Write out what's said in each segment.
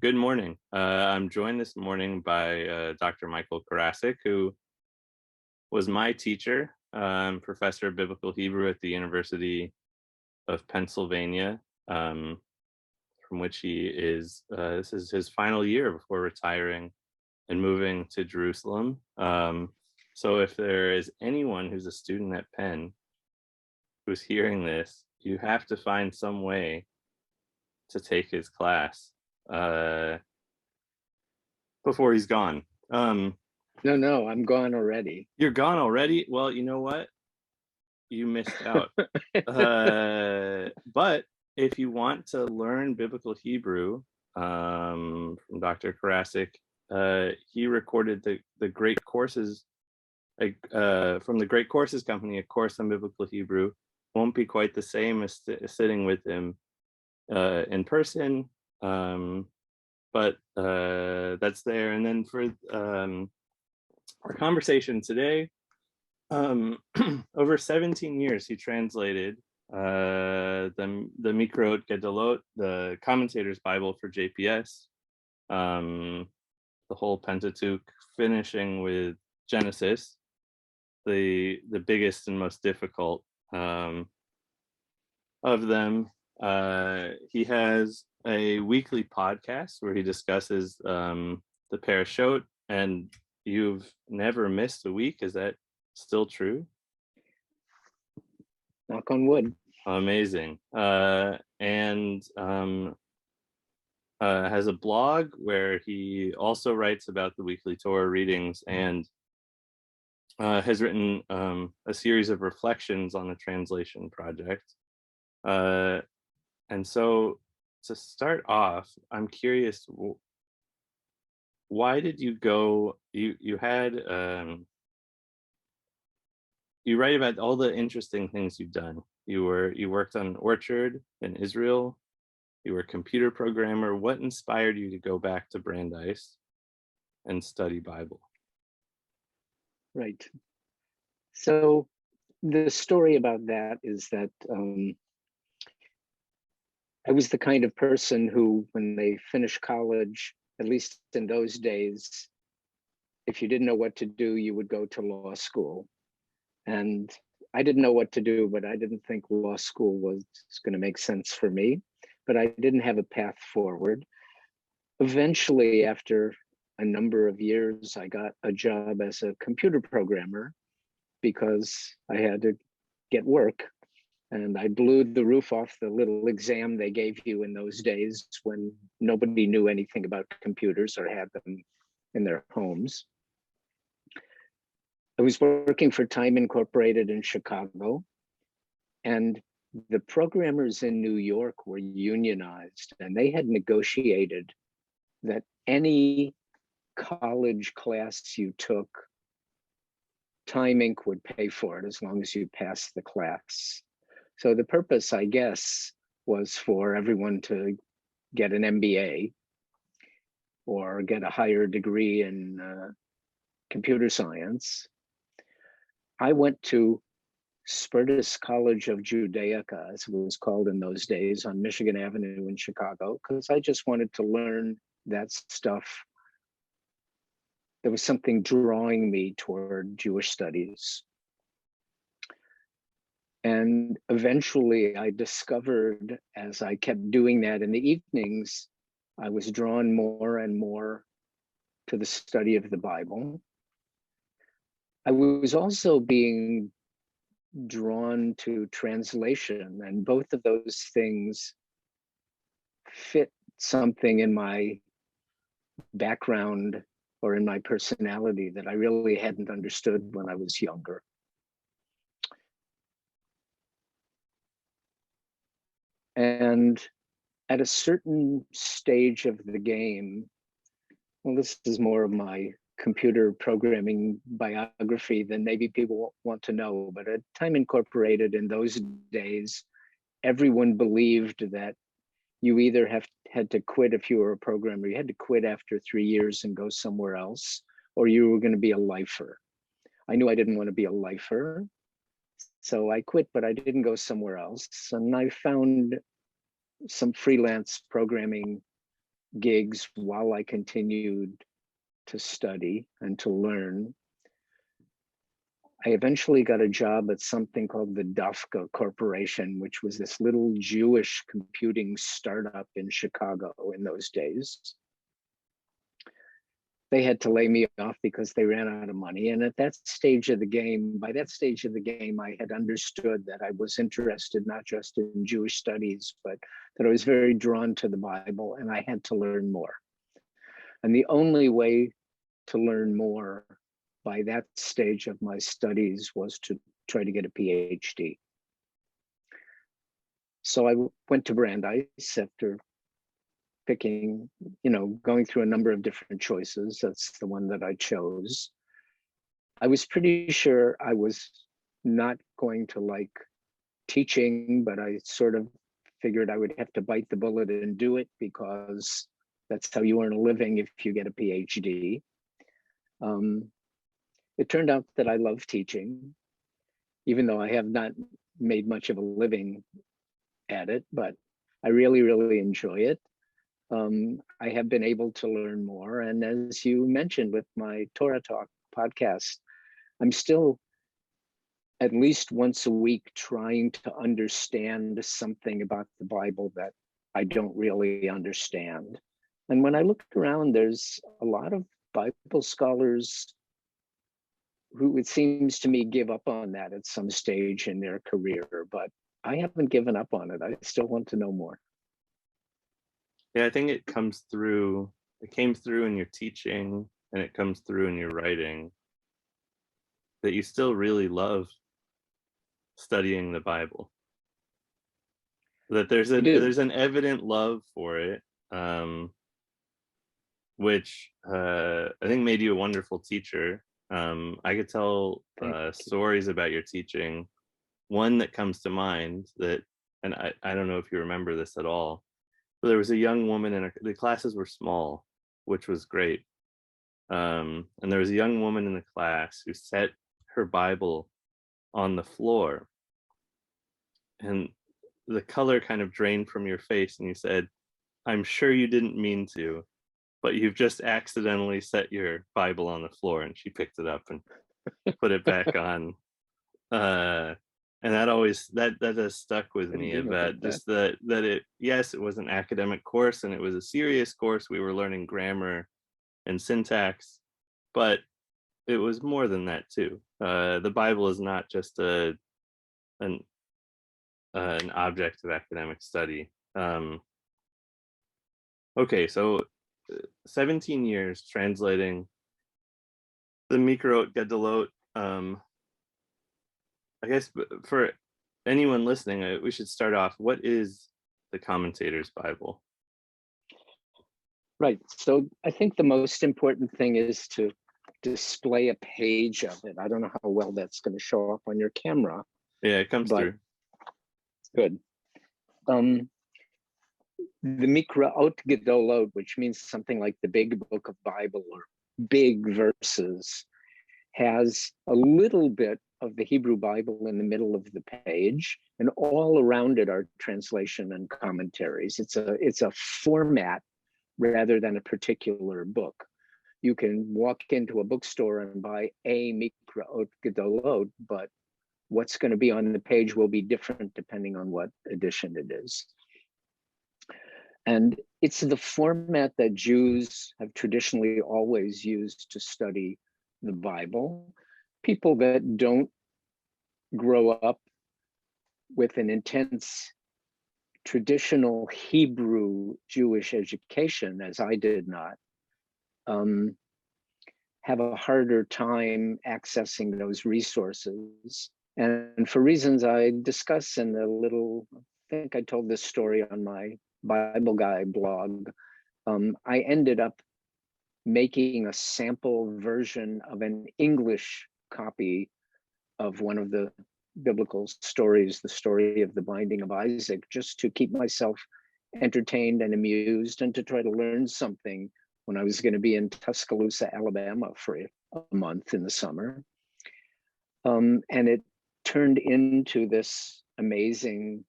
Good morning. I'm joined this morning by Dr. Michael Carasik, who was my teacher, professor of biblical Hebrew at the University of Pennsylvania, from which he is, this is his final year before retiring and moving to Jerusalem. So if there is anyone who's a student at Penn who's hearing this, you have to find some way to take his class before he's gone. No, I'm gone already. You're gone already? Well, you know what? You missed out. But if you want to learn biblical Hebrew from Dr. Carasik, he recorded the Great Courses from the Great Courses Company, a course on biblical Hebrew. Won't be quite the same as sitting with him in person, but that's there. And then for our conversation today, over 17 years he translated the Mikrot Gedolot, the commentator's Bible for JPS, the whole Pentateuch, finishing with Genesis, the biggest and most difficult of them. He has a weekly podcast where he discusses the Parashot, and you've never missed a week. Is that still true? Knock on wood. Amazing. And has a blog where he also writes about the weekly Torah readings, and has written a series of reflections on the translation project. And so to start off, I'm curious, why did you go, you write about all the interesting things you've done. You worked on an orchard in Israel. You were a computer programmer. What inspired you to go back to Brandeis and study Bible? Right. So the story about that is that I was the kind of person who, when they finished college, at least in those days, if you didn't know what to do, you would go to law school. And I didn't know what to do, but I didn't think law school was going to make sense for me. But I didn't have a path forward. Eventually, after a number of years, I got a job as a computer programmer because I had to get work. And I blew the roof off the little exam they gave you in those days when nobody knew anything about computers or had them in their homes. I was working for Time Incorporated in Chicago, and the programmers in New York were unionized, and they had negotiated that any college class you took, Time Inc. would pay for it as long as you passed the class. So the purpose, I guess, was for everyone to get an MBA or get a higher degree in computer science. I went to Spertus College of Judaica, as it was called in those days, on Michigan Avenue in Chicago, because I just wanted to learn that stuff. There was something drawing me toward Jewish studies. And eventually I discovered, as I kept doing that in the evenings, I was drawn more and more to the study of the Bible. I was also being drawn to translation, and both of those things fit something in my background or in my personality that I really hadn't understood when I was younger. And at a certain stage of the game, well, this is more of my computer programming biography than maybe people want to know, but at Time Incorporated in those days, everyone believed that you either had to quit if you were a programmer, you had to quit after 3 years and go somewhere else, or you were going to be a lifer. I knew I didn't want to be a lifer, so I quit, but I didn't go somewhere else. And I found some freelance programming gigs while I continued to study and to learn. I eventually got a job at something called the Dafka Corporation, which was this little Jewish computing startup in Chicago in those days. They had to lay me off because they ran out of money. And at that stage of the game, by that stage of the game, I had understood that I was interested not just in Jewish studies, but that I was very drawn to the Bible, and I had to learn more. And the only way to learn more by that stage of my studies was to try to get a PhD. So I went to Brandeis after picking, going through a number of different choices. That's the one that I chose. I was pretty sure I was not going to like teaching, but I sort of figured I would have to bite the bullet and do it because that's how you earn a living if you get a PhD. It turned out that I love teaching, even though I have not made much of a living at it, but I really, really enjoy it. I have been able to learn more. And as you mentioned with my Torah Talk podcast, I'm still at least once a week trying to understand something about the Bible that I don't really understand. And when I look around, there's a lot of Bible scholars who, it seems to me, give up on that at some stage in their career, but I haven't given up on it. I still want to know more. Yeah, I think it came through in your teaching, and it comes through in your writing, that you still really love studying the Bible. That there's an evident love for it, which I think made you a wonderful teacher. I could tell stories about your teaching. One that comes to mind and I don't know if you remember this at all, but there was a young woman in the classes were small, which was great. And there was a young woman in the class who set her Bible on the floor, and the color kind of drained from your face, and you said, "I'm sure you didn't mean to, but you've just accidentally set your Bible on the floor." And she picked it up and put it back on. And that has stuck with me about just that it, yes, it was an academic course and it was a serious course. We were learning grammar and syntax, but it was more than that too. The Bible is not just an object of academic study. Okay, so 17 years translating the Mikraot Gedolot. I guess for anyone listening, we should start off. What is the Commentator's Bible? Right. So I think the most important thing is to display a page of it. I don't know how well that's going to show up on your camera. Yeah, it comes through. Good. The Mikraot Gedolot, which means something like the big book of Bible or big verses, has a little bit of the Hebrew Bible in the middle of the page, and all around it are translation and commentaries. It's a format rather than a particular book. You can walk into a bookstore and buy a Mikraot Gedolot, but what's going to be on the page will be different depending on what edition it is. And it's the format that Jews have traditionally always used to study the Bible. People that don't grow up with an intense traditional Hebrew Jewish education, as I did not, have a harder time accessing those resources. And for reasons I discuss in the little, I think I told this story on my Bible Guy blog, I ended up making a sample version of an English copy of one of the biblical stories, the story of the binding of Isaac, just to keep myself entertained and amused and to try to learn something when I was going to be in Tuscaloosa, Alabama for a month in the summer. And it turned into this amazing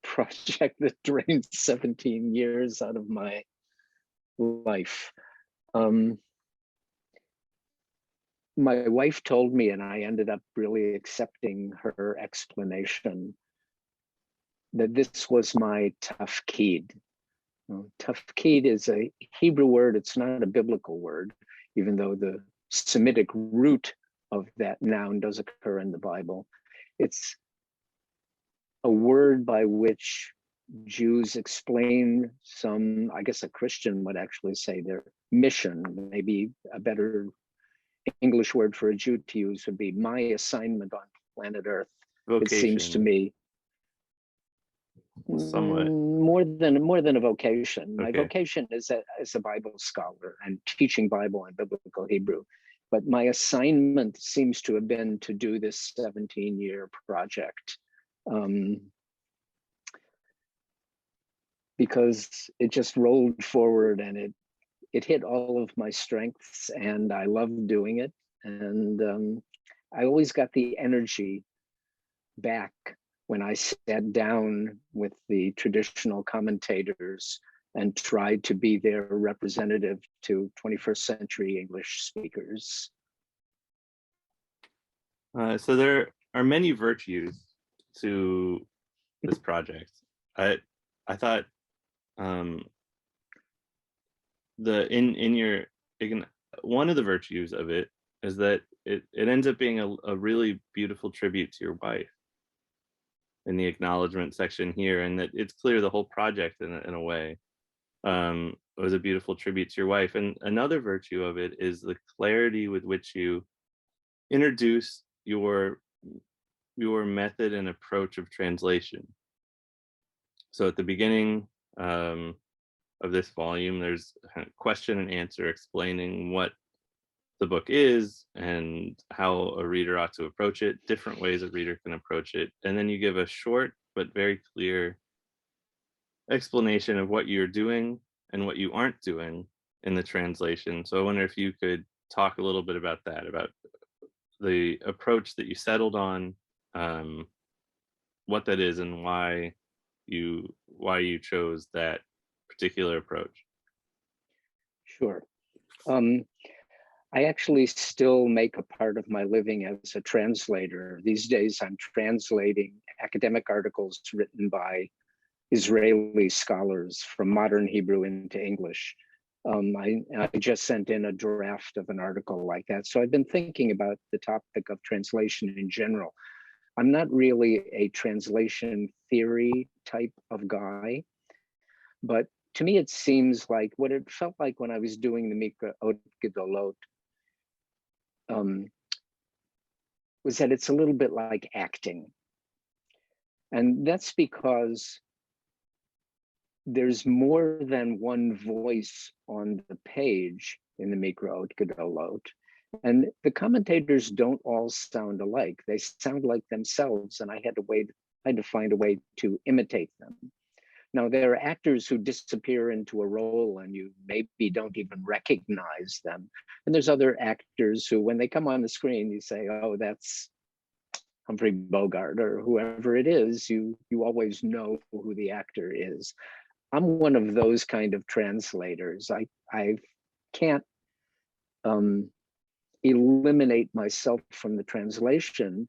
project that drained 17 years out of my life. My wife told me, and I ended up really accepting her explanation, that this was my tafkid. Tafkid is a Hebrew word. It's not a biblical word, even though the Semitic root of that noun does occur in the Bible. It's a word by which Jews explain some, I guess a Christian would actually say, their mission. Maybe a better English word for a Jew to use would be my assignment on planet Earth. It seems to Vocation, me somewhat. more than a vocation. My Okay. vocation is as a Bible scholar and teaching Bible and biblical Hebrew. But my assignment seems to have been to do this 17-year project, because it just rolled forward, and it hit all of my strengths, and I loved doing it. And I always got the energy back when I sat down with the traditional commentators and tried to be their representative to 21st century English speakers. So there are many virtues to this project. I thought one of the virtues of it is that it ends up being a really beautiful tribute to your wife in the acknowledgement section here, and that it's clear the whole project in a way was a beautiful tribute to your wife. And another virtue of it is the clarity with which you introduce your method and approach of translation. So at the beginning of this volume, there's a question and answer explaining what the book is and how a reader ought to approach it, different ways a reader can approach it. And then you give a short but very clear explanation of what you're doing and what you aren't doing in the translation. So I wonder if you could talk a little bit about that, about the approach that you settled on, what that is, and why you chose that particular approach. Sure. I actually still make a part of my living as a translator. These days, I'm translating academic articles written by Israeli scholars from modern Hebrew into English. I just sent in a draft of an article like that. So I've been thinking about the topic of translation in general. I'm not really a translation theory type of guy, but to me, it seems like what it felt like when I was doing the Mikra Ot Gedolot was that it's a little bit like acting. And that's because there's more than one voice on the page in the Mikra Ot Gedolot. And the commentators don't all sound alike. They sound like themselves, and I had to find a way to imitate them. Now, there are actors who disappear into a role and you maybe don't even recognize them. And there's other actors who, when they come on the screen, you say, oh, that's Humphrey Bogart or whoever it is. You always know who the actor is. I'm one of those kind of translators. I can't eliminate myself from the translation.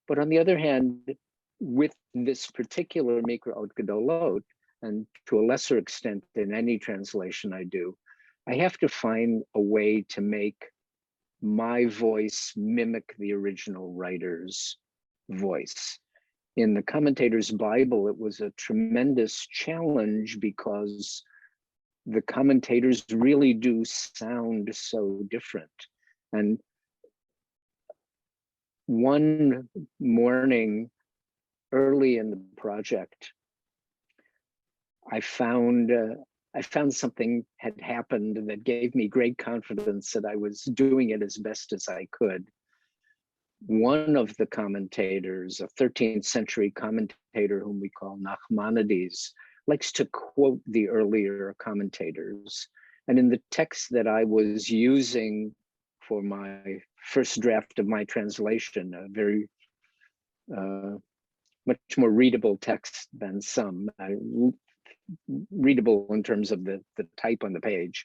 But on the other hand, with this particular Mikra Ot Gedolot, and to a lesser extent in any translation I do, I have to find a way to make my voice mimic the original writer's voice. In the commentator's Bible, it was a tremendous challenge because the commentators really do sound so different. And one morning early in the project, I found something had happened that gave me great confidence that I was doing it as best as I could. One of the commentators, a 13th century commentator whom we call Nachmanidis, likes to quote the earlier commentators. And in the text that I was using for my first draft of my translation, a very much more readable text than some, readable in terms of the type on the page.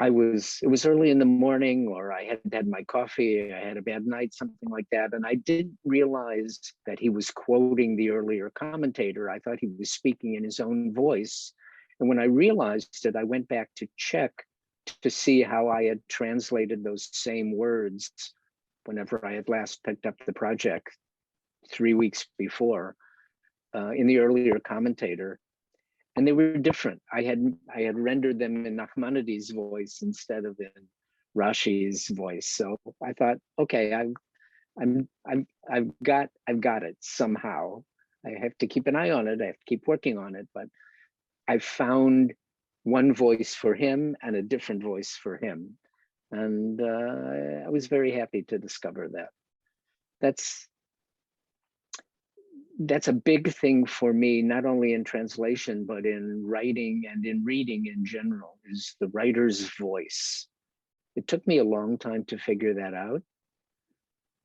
It was early in the morning, or I had had my coffee, I had a bad night, something like that. And I didn't realize that he was quoting the earlier commentator. I thought he was speaking in his own voice. And when I realized it, I went back to check to see how I had translated those same words whenever I had last picked up the project 3 weeks before in the earlier commentator. And they were different. I had rendered them in Nachmanidis' voice instead of in Rashi's voice. So I thought, okay, I've got it somehow. I have to keep an eye on it. I have to keep working on it. But I found one voice for him and a different voice for him, and I was very happy to discover that. That's a big thing for me, not only in translation, but in writing and in reading in general, is the writer's voice. It took me a long time to figure that out,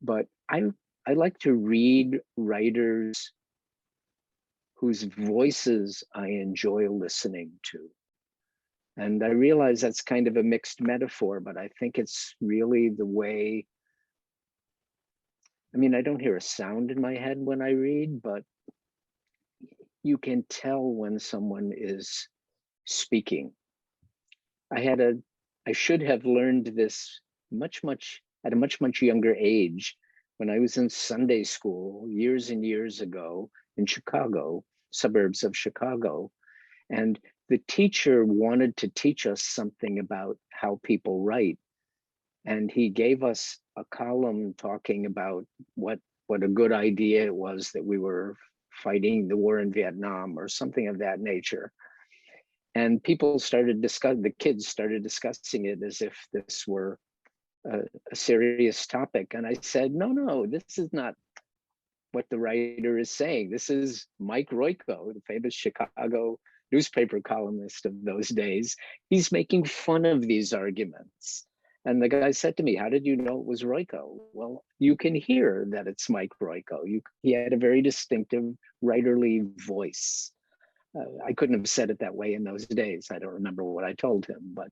but I like to read writers whose voices I enjoy listening to. And I realize that's kind of a mixed metaphor, but I think it's really the way. I mean, I don't hear a sound in my head when I read, but you can tell when someone is speaking. I should have learned this at a much younger age, when I was in Sunday school years and years ago in Chicago, suburbs of Chicago. And the teacher wanted to teach us something about how people write. And he gave us a column talking about what a good idea it was that we were fighting the war in Vietnam or something of that nature. And the kids started discussing it as if this were a serious topic. And I said, no, this is not what the writer is saying. This is Mike Royko, the famous Chicago newspaper columnist of those days. He's making fun of these arguments. And the guy said to me, how did you know it was Royko? Well, you can hear that it's Mike Royko. He had a very distinctive writerly voice. I couldn't have said it that way in those days. I don't remember what I told him, but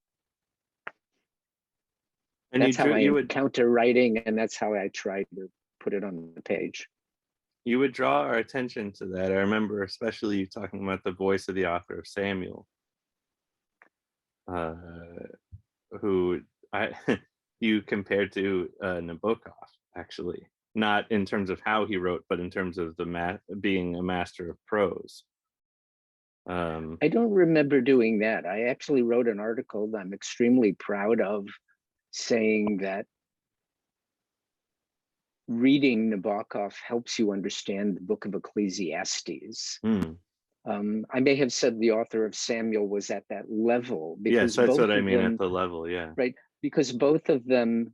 that's how I encounter writing, and that's how I try to put it on the page. You would draw our attention to that. I remember especially you talking about the voice of the author of Samuel, who you compared to Nabokov, actually, not in terms of how he wrote, but in terms of being a master of prose. I don't remember doing that. I actually wrote an article that I'm extremely proud of, saying that reading Nabokov helps you understand the book of Ecclesiastes. I may have said the author of Samuel was at that level. Yes, that's what I mean, at the level, yeah. Right, because both of them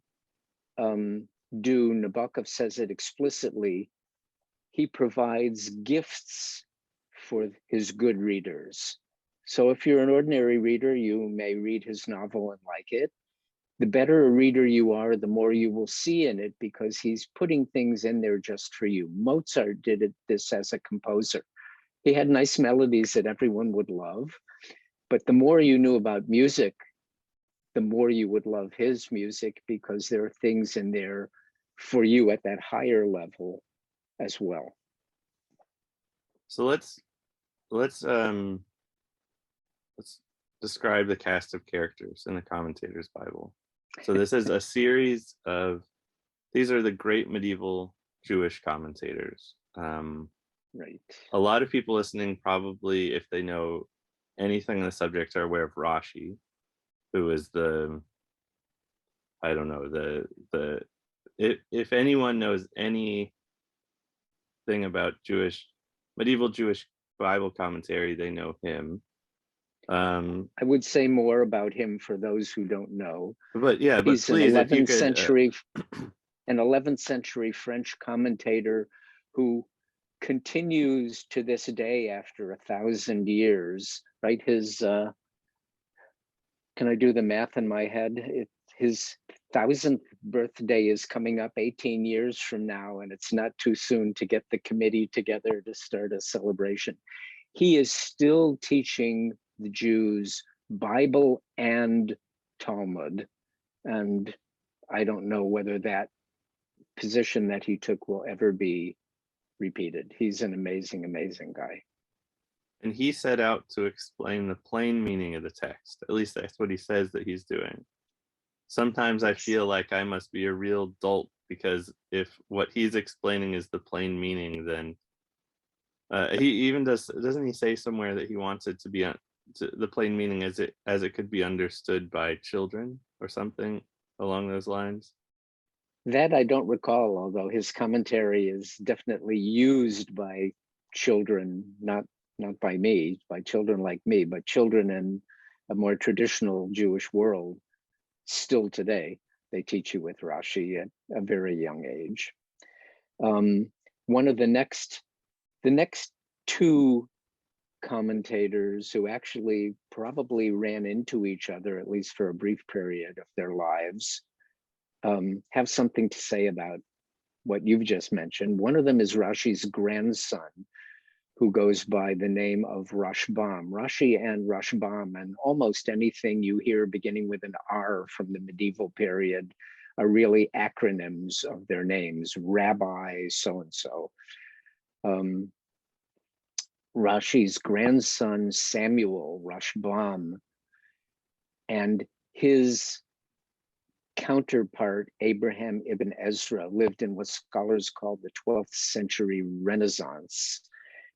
do. Nabokov says it explicitly. He provides gifts for his good readers. So if you're an ordinary reader, you may read his novel and like it. The better a reader you are, the more you will see in it, because he's putting things in there just for you. Mozart did this as a composer. He had nice melodies that everyone would love, but the more you knew about music, the more you would love his music, because there are things in there for you at that higher level as well. So let's describe the cast of characters in the Commentator's Bible. So this is a series of, these are the great medieval Jewish commentators. Right. A lot of people listening, probably, if they know anything on the subject, are aware of Rashi, who is if anyone knows anything about medieval Jewish Bible commentary, they know him. I would say more about him for those who don't know. But yeah, he's please, an 11th century French commentator who continues to this day after 1,000 years. Right, his can I do the math in my head? His 1,000th birthday is coming up 18 years from now, and it's not too soon to get the committee together to start a celebration. He is still teaching the Jews Bible and Talmud. And I don't know whether that position that he took will ever be repeated. He's an amazing, amazing guy. And he set out to explain the plain meaning of the text. At least that's what he says that he's doing. Sometimes I feel like I must be a real dolt, because if what he's explaining is the plain meaning, then he even doesn't he say somewhere that he wants it to be the plain meaning as it could be understood by children or something along those lines? That I don't recall, although his commentary is definitely used by children, not by me, by children like me, but children in a more traditional Jewish world. Still today, they teach you with Rashi at a very young age. One of the next two commentators who actually probably ran into each other, at least for a brief period of their lives, have something to say about what you've just mentioned. One of them is Rashi's grandson, who goes by the name of Rashbam. Rashi and Rashbam, and almost anything you hear beginning with an R from the medieval period, are really acronyms of their names, Rabbi so-and-so. Rashi's grandson, Samuel Rashbam, and his counterpart, Abraham ibn Ezra, lived in what scholars call the 12th century Renaissance.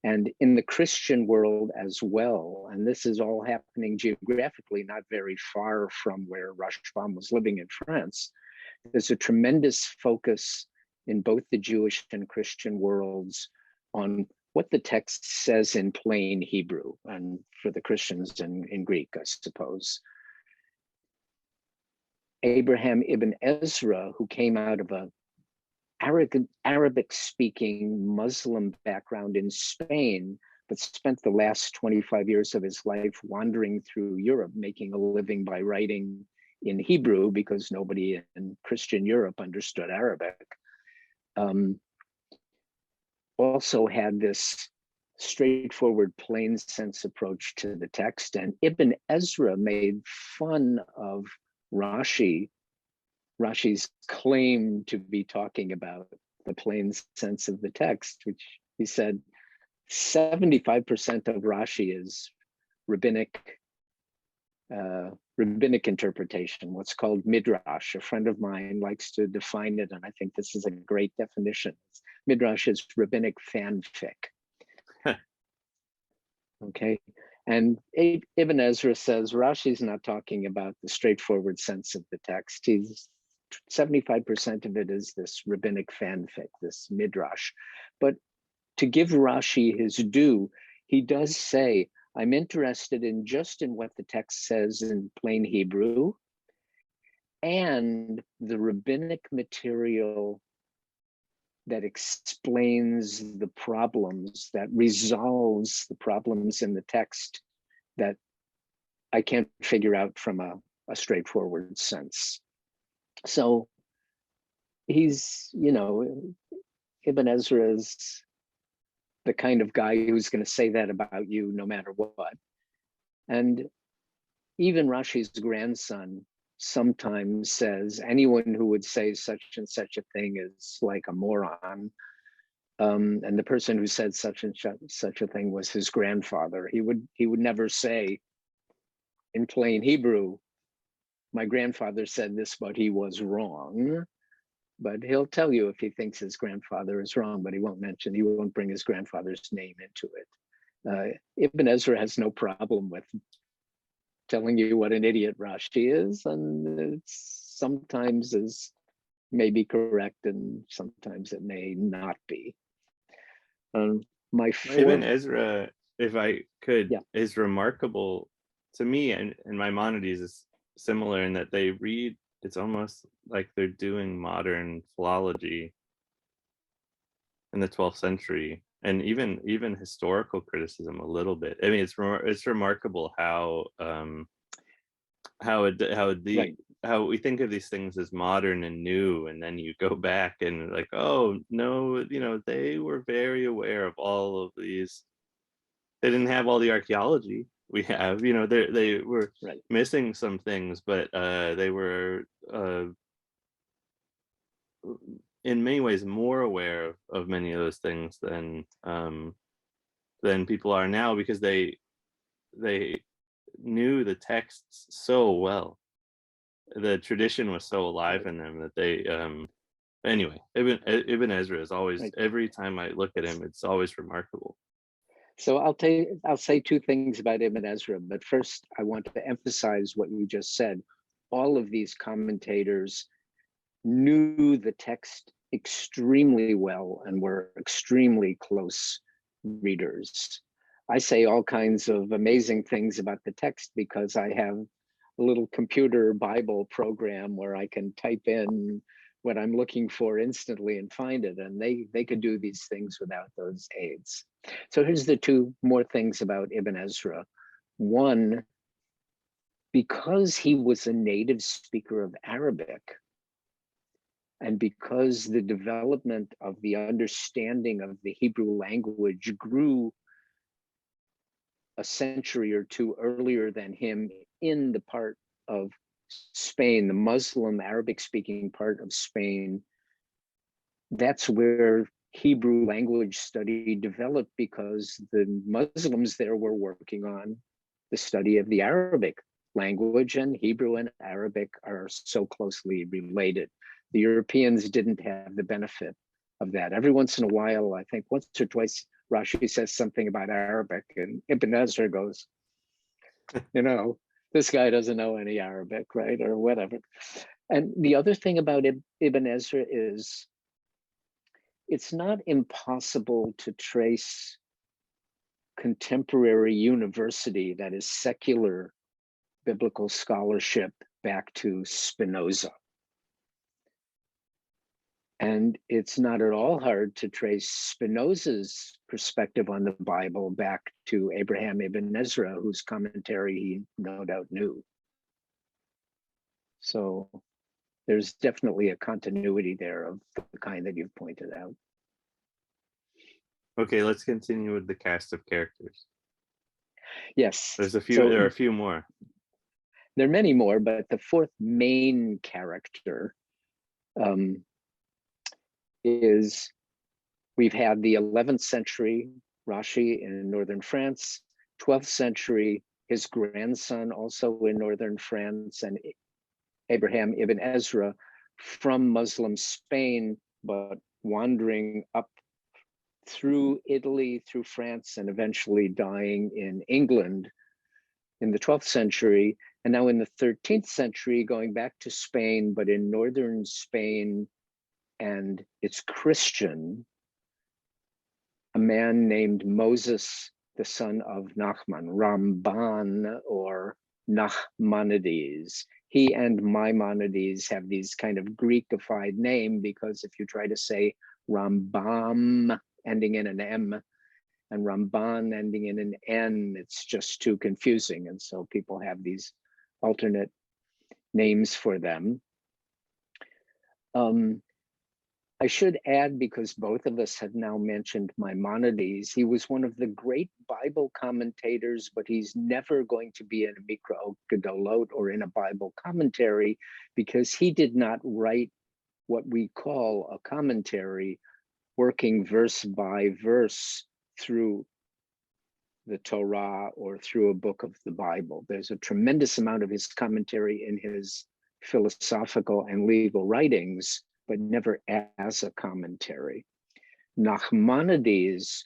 And in the Christian world as well, and this is all happening geographically, not very far from where Rashbam was living in France, there's a tremendous focus in both the Jewish and Christian worlds on what the text says in plain Hebrew, and for the Christians in Greek, I suppose. Abraham ibn Ezra, who came out of a Arabic-speaking Muslim background in Spain, but spent the last 25 years of his life wandering through Europe, making a living by writing in Hebrew because nobody in Christian Europe understood Arabic. Also had this straightforward, plain sense approach to the text. And Ibn Ezra made fun of Rashi's claim to be talking about the plain sense of the text, which he said 75% of Rashi is rabbinic interpretation, what's called midrash. A friend of mine likes to define it, and I think this is a great definition. Midrash is rabbinic fanfic. Okay, and Ibn Ezra says Rashi's not talking about the straightforward sense of the text. 75% of it is this rabbinic fanfic, this midrash. But to give Rashi his due, he does say, I'm interested in what the text says in plain Hebrew and the rabbinic material that explains the problems, that resolves the problems in the text that I can't figure out from a straightforward sense. So he's, Ibn Ezra is the kind of guy who's going to say that about you no matter what. And even Rashi's grandson sometimes says anyone who would say such and such a thing is like a moron. And the person who said such and such a thing was his grandfather. He would never say in plain Hebrew, my grandfather said this, but he was wrong. But he'll tell you if he thinks his grandfather is wrong, but he won't bring his grandfather's name into it. Ibn Ezra has no problem with telling you what an idiot Rashi is, and it sometimes is maybe correct, and sometimes it may not be. Ibn Ezra, if I could, yeah, is remarkable to me, and Maimonides is similar in that they read. It's almost like they're doing modern philology in the 12th century, and even historical criticism a little bit. I mean, it's remarkable how right. how we think of these things as modern and new, and then you go back and like, oh no, they were very aware of all of these. They didn't have all the archaeology we have. They were Right. missing some things, but they were in many ways more aware of many of those things than people are now, because they knew the texts so well. The tradition was so alive Right. in them that they anyway, Ibn Ezra is always, Right. every time I look at him, it's always remarkable. So I'll say two things about Ibn Ezra, but first I want to emphasize what you just said. All of these commentators knew the text extremely well and were extremely close readers. I say all kinds of amazing things about the text because I have a little computer Bible program where I can type in what I'm looking for instantly and find it. And they could do these things without those aids. So here's the two more things about Ibn Ezra. One, because he was a native speaker of Arabic, and because the development of the understanding of the Hebrew language grew a century or two earlier than him in the part of Spain, the Muslim Arabic speaking part of Spain, that's where Hebrew language study developed, because the Muslims there were working on the study of the Arabic language, and Hebrew and Arabic are so closely related. The Europeans didn't have the benefit of that. Every once in a while, I think once or twice, Rashi says something about Arabic, and Ibn Ezra goes, this guy doesn't know any Arabic, right? Or whatever. And the other thing about Ibn Ezra is it's not impossible to trace contemporary university, that is secular biblical scholarship, back to Spinoza. And it's not at all hard to trace Spinoza's perspective on the Bible back to Abraham ibn Ezra, whose commentary he no doubt knew. So there's definitely a continuity there of the kind that you've pointed out. Okay, let's continue with the cast of characters. Yes. There are a few more. There are many more, but the fourth main character is, we've had the 11th century Rashi in northern France, 12th century, his grandson also in northern France, and Abraham ibn Ezra from Muslim Spain, but wandering up through Italy, through France, and eventually dying in England in the 12th century. And now in the 13th century, going back to Spain, but in northern Spain, and it's Christian, a man named Moses, the son of Nachman, Ramban or Nachmanidis. He and Maimonides have these kind of Greekified name, because if you try to say Rambam ending in an M and Ramban ending in an N, it's just too confusing. And so people have these alternate names for them. I should add, because both of us have now mentioned Maimonides, he was one of the great Bible commentators, but he's never going to be in a Mikra Gedolot or in a Bible commentary, because he did not write what we call a commentary, working verse by verse through the Torah or through a book of the Bible. There's a tremendous amount of his commentary in his philosophical and legal writings, but never as a commentary. Nachmanides,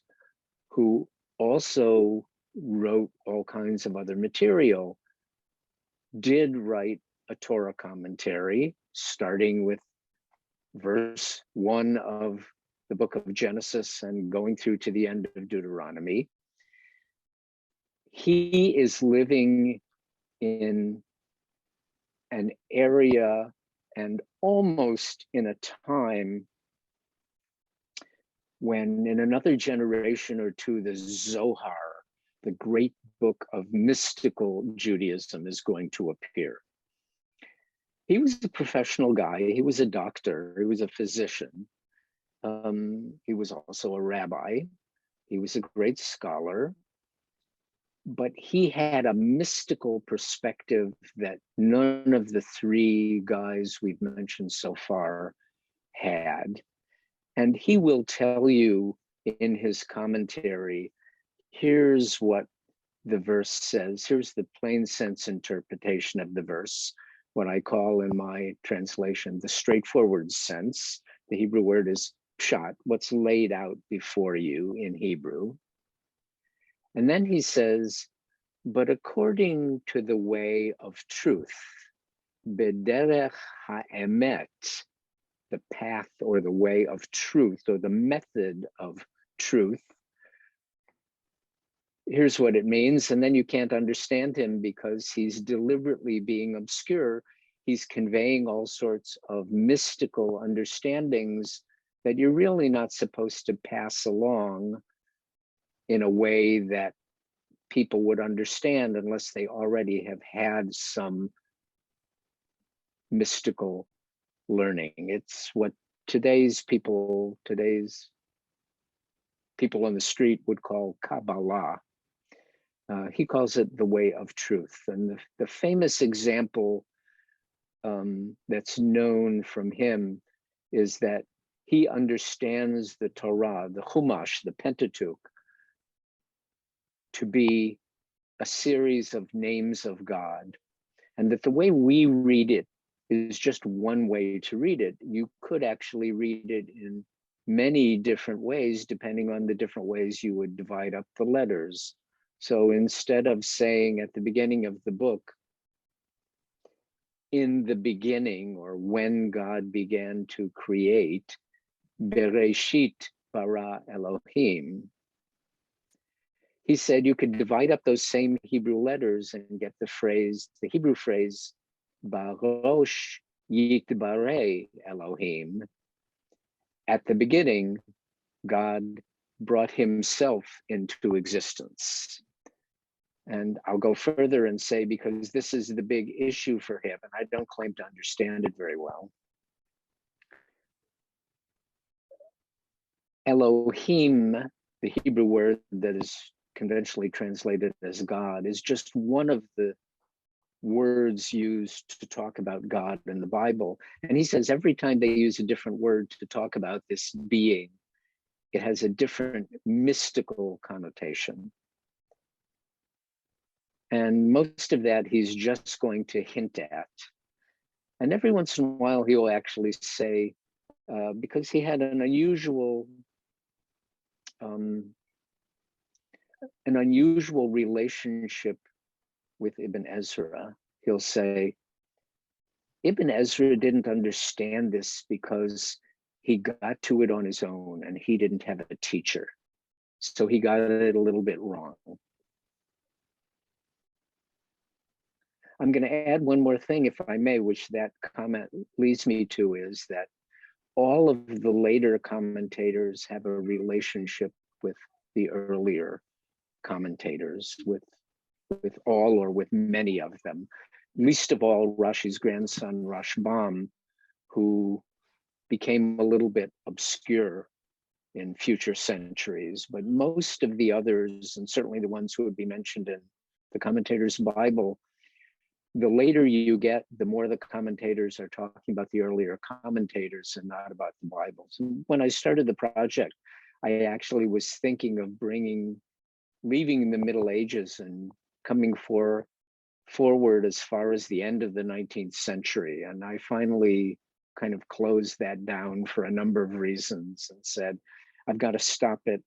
who also wrote all kinds of other material, did write a Torah commentary, starting with verse 1 of the book of Genesis and going through to the end of Deuteronomy. He is living in an area and almost in a time when, in another generation or two, the Zohar, the great book of mystical Judaism, is going to appear. He was a professional guy. He was a doctor. He was a physician. He was also a rabbi. He was a great scholar. But he had a mystical perspective that none of the three guys we've mentioned so far had. And he will tell you in his commentary, here's what the verse says. Here's the plain sense interpretation of the verse, what I call in my translation, the straightforward sense. The Hebrew word is pshat, what's laid out before you in Hebrew. And then he says, but according to the way of truth, bederech ha'emet, the path or the way of truth or the method of truth, here's what it means. And then you can't understand him because he's deliberately being obscure. He's conveying all sorts of mystical understandings that you're really not supposed to pass along in a way that people would understand unless they already have had some mystical learning. It's what today's people on the street would call Kabbalah. He calls it the way of truth. And the famous example that's known from him is that he understands the Torah, the Chumash, the Pentateuch, to be a series of names of God. And that the way we read it is just one way to read it. You could actually read it in many different ways, depending on the different ways you would divide up the letters. So instead of saying at the beginning of the book, in the beginning, or when God began to create, Bereshit bara Elohim, he said you could divide up those same Hebrew letters and get the Hebrew phrase, Barosh Yitbarei Elohim. At the beginning, God brought himself into existence. And I'll go further and say, because this is the big issue for him, and I don't claim to understand it very well. Elohim, the Hebrew word that is conventionally translated as God, is just one of the words used to talk about God in the Bible. And he says every time they use a different word to talk about this being, it has a different mystical connotation. And most of that he's just going to hint at. And every once in a while he will actually say, because he had an unusual relationship with Ibn Ezra, he'll say, Ibn Ezra didn't understand this because he got to it on his own and he didn't have a teacher. So he got it a little bit wrong. I'm going to add one more thing, if I may, which that comment leads me to, is that all of the later commentators have a relationship with the earlier commentators, with all or with many of them. Least of all, Rashi's grandson, Rashbam, who became a little bit obscure in future centuries. But most of the others, and certainly the ones who would be mentioned in the commentator's Bible, the later you get, the more the commentators are talking about the earlier commentators and not about the Bible. So when I started the project, I actually was thinking of leaving the Middle Ages and coming forward as far as the end of the 19th century. And I finally kind of closed that down for a number of reasons and said, I've got to stop it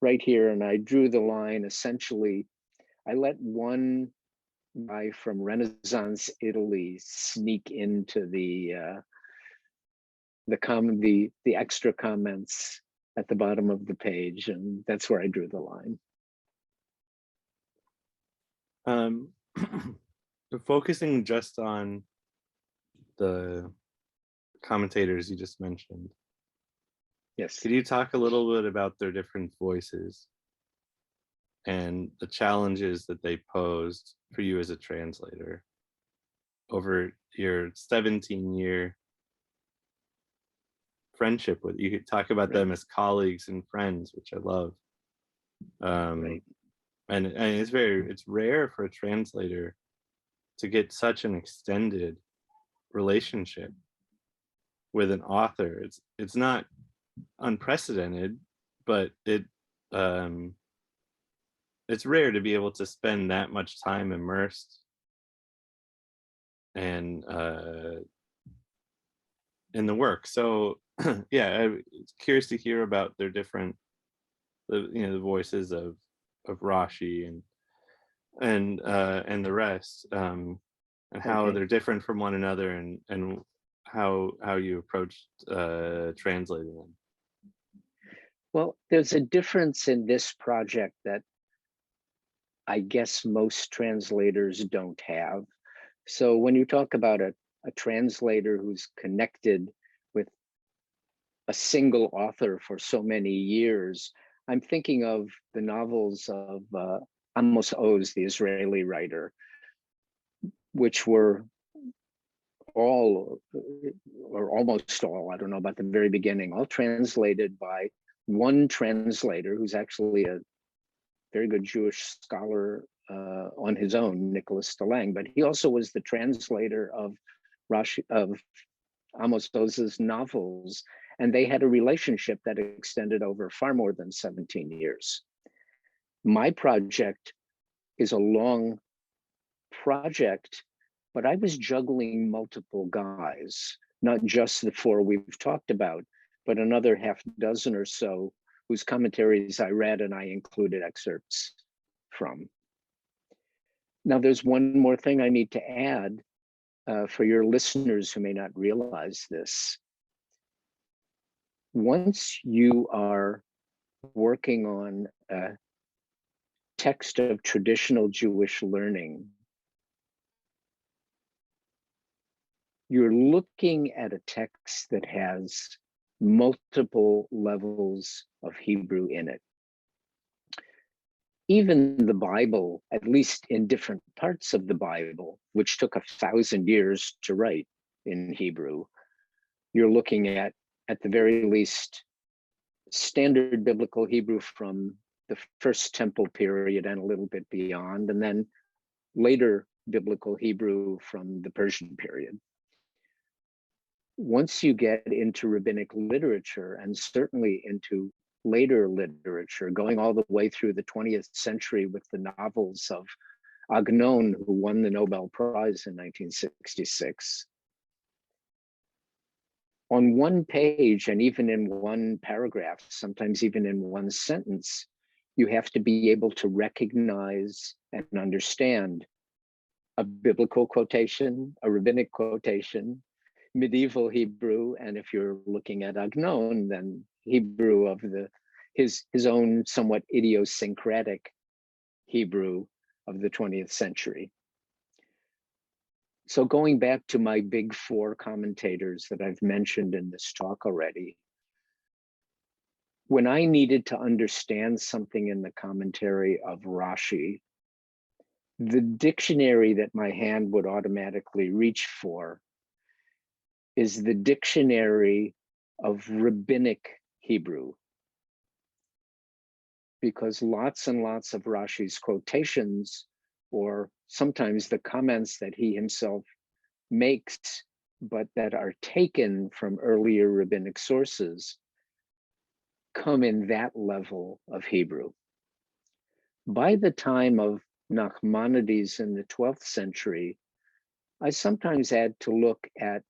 right here. And I drew the line. Essentially, I let one guy from Renaissance Italy sneak into the extra comments at the bottom of the page, and that's where I drew the line. Focusing just on the commentators you just mentioned. Yes. Could you talk a little bit about their different voices and the challenges that they posed for you as a translator? over your 17-year friendship with. You could talk about Right, them as colleagues and friends, which I love. Um, right. and it's rare for a translator to get such an extended relationship with an author. It's not unprecedented, but um, it's rare to be able to spend that much time immersed and in the work. So yeah, I'm curious to hear about their different, the voices of Rashi and the rest, and how Okay. they're different from one another, and how you approached translating them. Well, there's a difference in this project that I guess most translators don't have. So when you talk about a translator who's connected with a single author for so many years, I'm thinking of the novels of Amos Oz, the Israeli writer, which were all, or almost all, I don't know about the very beginning, all translated by one translator who's actually a very good Jewish scholar on his own, Nicholas DeLang, but he also was the translator of Rashi, of Amos Oz's novels, and they had a relationship that extended over far more than 17 years. My project is a long project, but I was juggling multiple guys, not just the four we've talked about, but another half dozen or so whose commentaries I read and I included excerpts from. Now, there's one more thing I need to add for your listeners who may not realize this. Once you are working on a text of traditional Jewish learning, you're looking at a text that has multiple levels of Hebrew in it. Even the Bible, at least in different parts of the Bible, which took 1,000 years to write in Hebrew, you're looking at the very least, standard biblical Hebrew from the first temple period and a little bit beyond, and then later biblical Hebrew from the Persian period. Once you get into rabbinic literature, and certainly into later literature, going all the way through the 20th century with the novels of Agnon, who won the Nobel Prize in 1966, on one page, and even in one paragraph, sometimes even in one sentence, you have to be able to recognize and understand a biblical quotation, a rabbinic quotation, medieval Hebrew, and if you're looking at Agnon, then Hebrew of his own somewhat idiosyncratic Hebrew of the 20th century. So going back to my big four commentators that I've mentioned in this talk already, when I needed to understand something in the commentary of Rashi, the dictionary that my hand would automatically reach for is the dictionary of rabbinic Hebrew, because lots and lots of Rashi's quotations, or sometimes the comments that he himself makes, but that are taken from earlier rabbinic sources, come in that level of Hebrew. By the time of Nachmanidis in the 12th century, I sometimes had to look at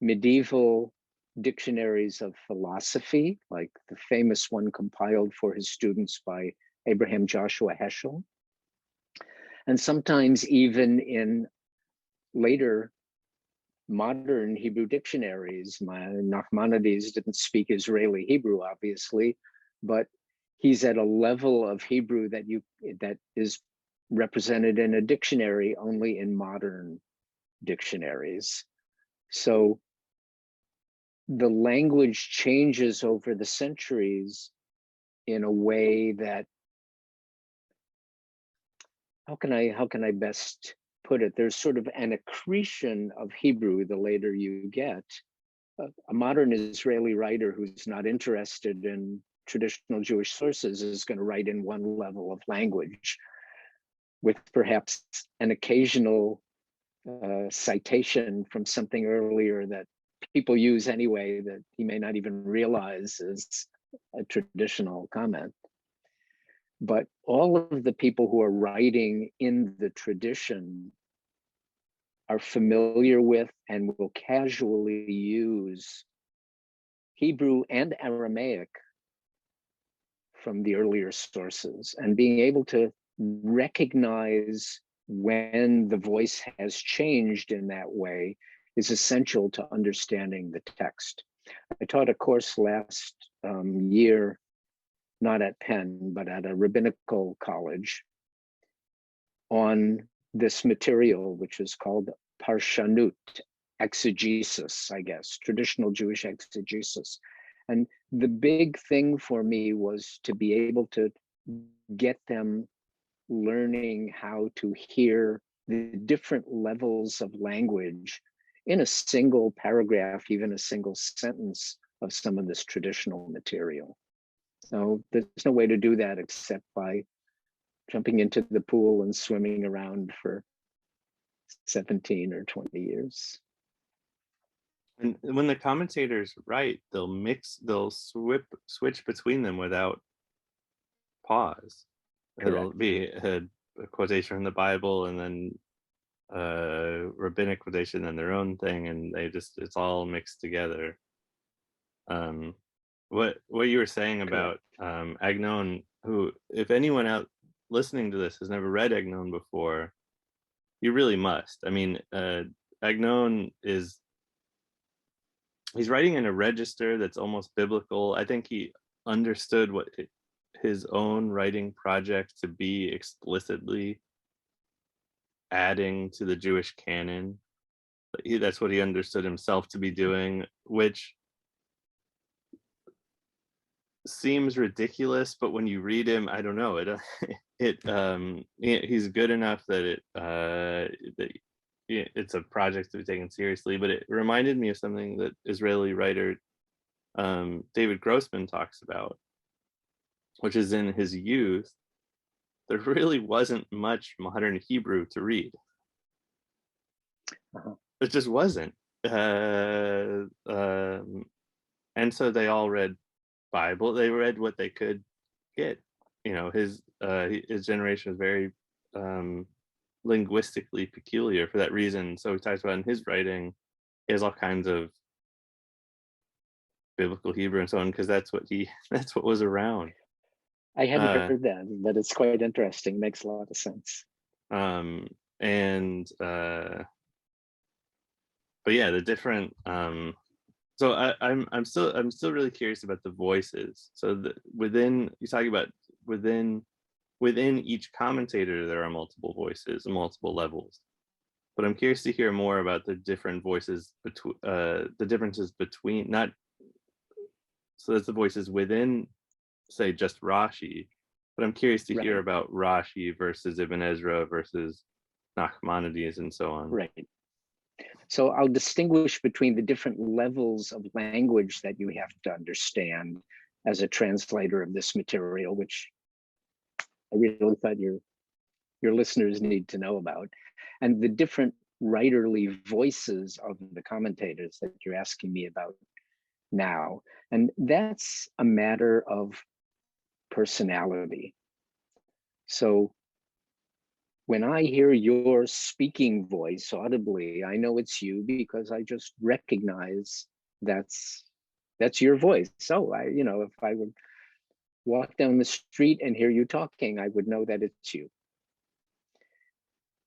medieval dictionaries of philosophy, like the famous one compiled for his students by Abraham Joshua Heschel. And sometimes even in later modern Hebrew dictionaries. Nachmanidis didn't speak Israeli Hebrew, obviously, but he's at a level of Hebrew that is represented in a dictionary only in modern dictionaries. So the language changes over the centuries in a way that, how can I best put it, there's sort of an accretion of Hebrew the later you get. A modern Israeli writer who's not interested in traditional Jewish sources is going to write in one level of language with perhaps an occasional citation from something earlier that people use anyway that he may not even realize is a traditional comment. But all of the people who are writing in the tradition are familiar with and will casually use Hebrew and Aramaic from the earlier sources, and being able to recognize when the voice has changed in that way is essential to understanding the text. I taught a course last year, not at Penn, but at a rabbinical college, on this material, which is called Parshanut, exegesis, I guess, traditional Jewish exegesis. And the big thing for me was to be able to get them learning how to hear the different levels of language in a single paragraph, even a single sentence of some of this traditional material. So there's no way to do that except by jumping into the pool and swimming around for 17 or 20 years. And when the commentators write, they'll switch between them without pause. Correct. It'll be a quotation from the Bible and then a rabbinic quotation and their own thing, and it's all mixed together. What you were saying about Agnon, who, if anyone out listening to this has never read Agnon before, you really must. I mean, Agnon he's writing in a register that's almost biblical. I think he understood what his own writing project to be explicitly adding to the Jewish canon. That's what he understood himself to be doing, which seems ridiculous, but when you read him, I don't know, he's good enough that it's a project to be taken seriously. But it reminded me of something that Israeli writer David Grossman talks about, which is in his youth, there really wasn't much modern Hebrew to read. It just wasn't. And so they all read Bible. They read what they could get. You know, his generation was very linguistically peculiar for that reason. So he talks about in his writing, he has all kinds of biblical Hebrew and so on, because that's what was around. I hadn't heard that, but it's quite interesting. Makes a lot of sense. But yeah, the different. So I'm still really curious about the voices. So you talk about within each commentator there are multiple voices and multiple levels. But I'm curious to hear more about the different voices between the differences between, not so that's the voices within, say, just Rashi, but I'm curious to hear about Rashi versus Ibn Ezra versus Nachmanidis and so on. Right. So I'll distinguish between the different levels of language that you have to understand as a translator of this material, which I really thought your listeners need to know about, and the different writerly voices of the commentators that you're asking me about now. And that's a matter of personality. So when I hear your speaking voice audibly, I know it's you because I just recognize that's your voice. So if I would walk down the street and hear you talking, I would know that it's you.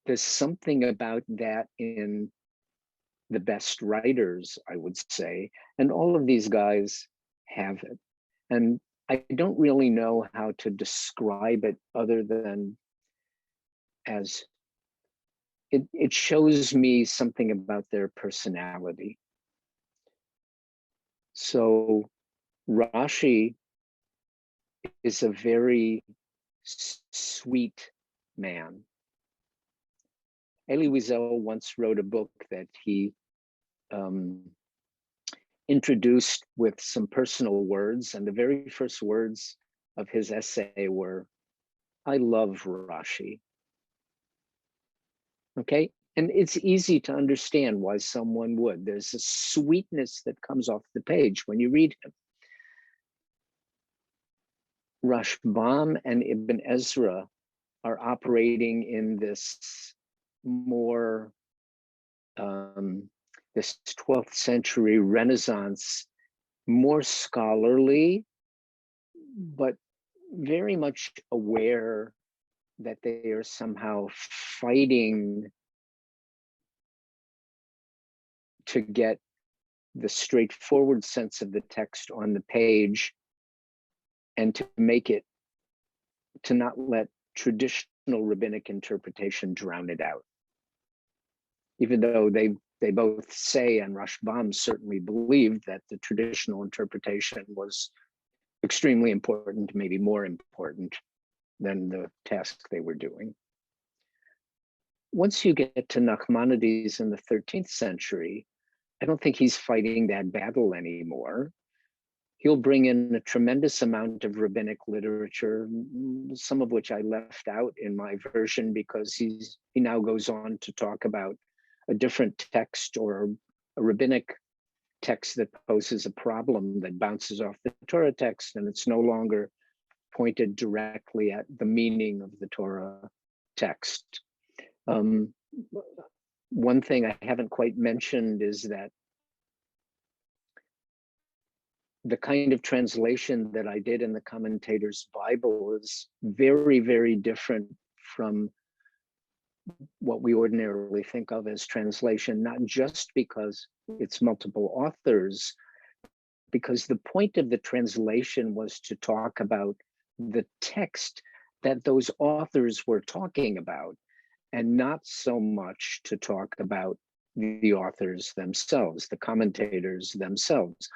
There's something about that in the best writers, I would say, and all of these guys have it. And I don't really know how to describe it other than as it shows me something about their personality. So Rashi is a very sweet man. Elie Wiesel once wrote a book that he introduced with some personal words, and the very first words of his essay were, "I love Rashi." Okay, and it's easy to understand why someone would. There's a sweetness that comes off the page when you read him. Rashbam and Ibn Ezra are operating in this more this 12th century Renaissance, more scholarly, but very much aware that they are somehow fighting to get the straightforward sense of the text on the page and to make it, to not let traditional rabbinic interpretation drown it out. Even though they both say, and Rashbam certainly believed, that the traditional interpretation was extremely important, maybe more important than the task they were doing. Once you get to Nachmanidis in the 13th century, I don't think he's fighting that battle anymore. He'll bring in a tremendous amount of rabbinic literature, some of which I left out in my version because he now goes on to talk about a different text or a rabbinic text that poses a problem that bounces off the Torah text, and it's no longer pointed directly at the meaning of the Torah text. One thing I haven't quite mentioned is that the kind of translation that I did in the Commentator's Bible is very, very different from what we ordinarily think of as translation, not just because it's multiple authors, because the point of the translation was to talk about the text that those authors were talking about, and not so much to talk about the authors themselves, the commentators themselves.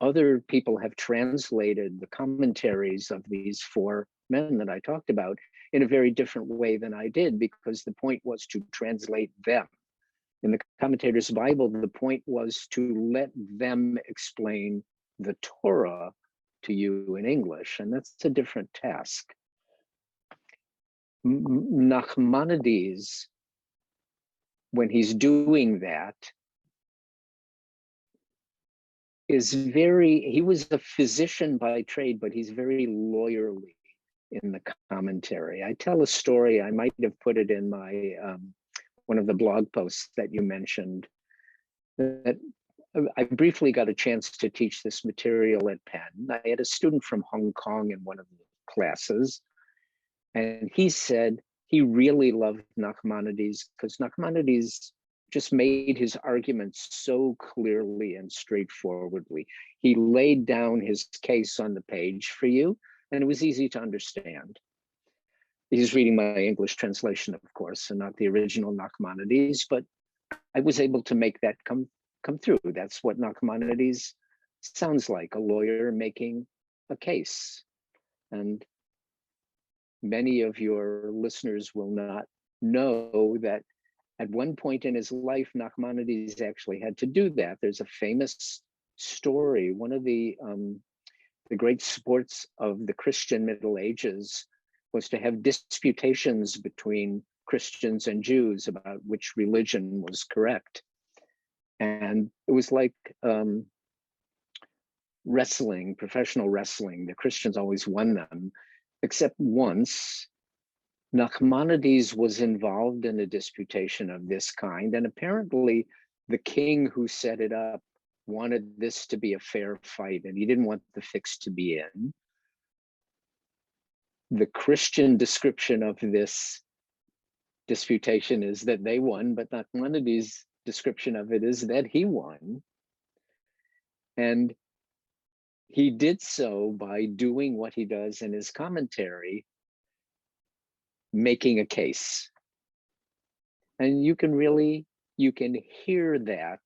Other people have translated the commentaries of these four men that I talked about in a very different way than I did, because the point was to translate them. In the Commentator's Bible, the point was to let them explain the Torah to you in English, and that's a different task. Nachmanidis, when he's doing that, he was a physician by trade, but he's very lawyerly in the commentary. I tell a story, I might have put it in my one of the blog posts that you mentioned, that I briefly got a chance to teach this material at Penn. I had a student from Hong Kong in one of the classes, and he said he really loved Nachmanides because Nachmanides just made his arguments so clearly and straightforwardly. He laid down his case on the page for you, and it was easy to understand. He's reading my English translation, of course, and not the original Nachmanides, but I was able to make that come through. That's what Nachmanides sounds like, a lawyer making a case. And many of your listeners will not know that at one point in his life, Nachmanides actually had to do that. There's a famous story. One of the great sports of the Christian Middle Ages was to have disputations between Christians and Jews about which religion was correct. And it was like wrestling, professional wrestling. The Christians always won them, except once. Nachmanides was involved in a disputation of this kind, and apparently the king who set it up wanted this to be a fair fight, and he didn't want the fix to be in. The Christian description of this disputation is that they won, but Nachmanides' description of it is that he won. And he did so by doing what he does in his commentary, making a case. And you can hear that,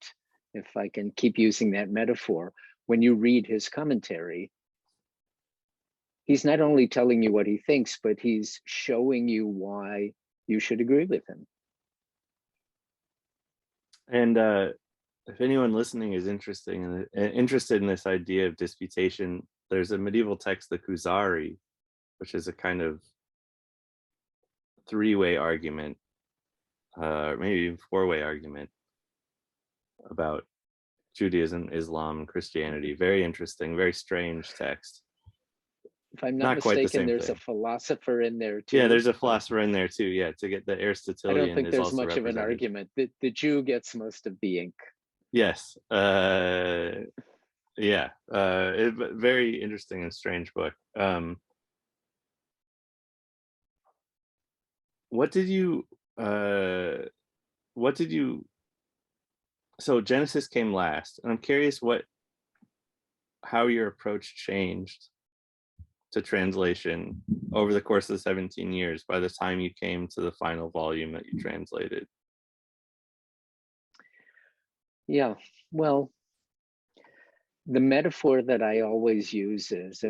if I can keep using that metaphor, when you read his commentary. He's not only telling you what he thinks, but he's showing you why you should agree with him. And if anyone listening is interested in this idea of disputation, there's a medieval text, the Kuzari, which is a kind of three-way argument, maybe even four-way argument about Judaism, Islam, and Christianity. Very interesting, very strange text. If I'm not Not quite the mistaken, same there's a thing. philosopher in there Yeah, too. there's a philosopher in there too. Yeah, to get the I don't Aristotelian think is there's also much of an represented. argument. The Jew gets most of the ink. Yes. Yeah. Very interesting and strange book. What did you? What did you? So Genesis came last, and I'm curious how your approach changed to translation over the course of the 17 years by the time you came to the final volume that you translated. Yeah, well, the metaphor that I always use is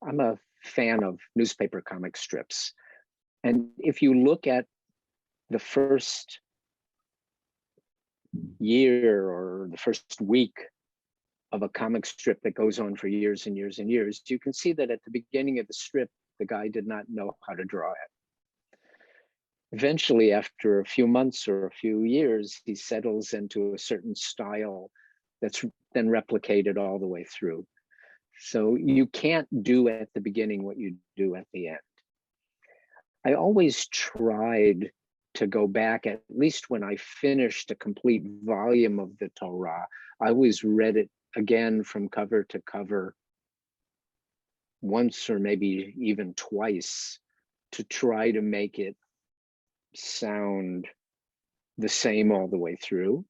I'm a fan of newspaper comic strips. And if you look at the first year or the first week of a comic strip that goes on for years and years and years, you can see that at the beginning of the strip, the guy did not know how to draw it. Eventually, after a few months or a few years, he settles into a certain style that's then replicated all the way through. So you can't do at the beginning what you do at the end. I always tried to go back, at least when I finished a complete volume of the Torah, I always read it again from cover to cover once or maybe even twice to try to make it sound the same all the way through.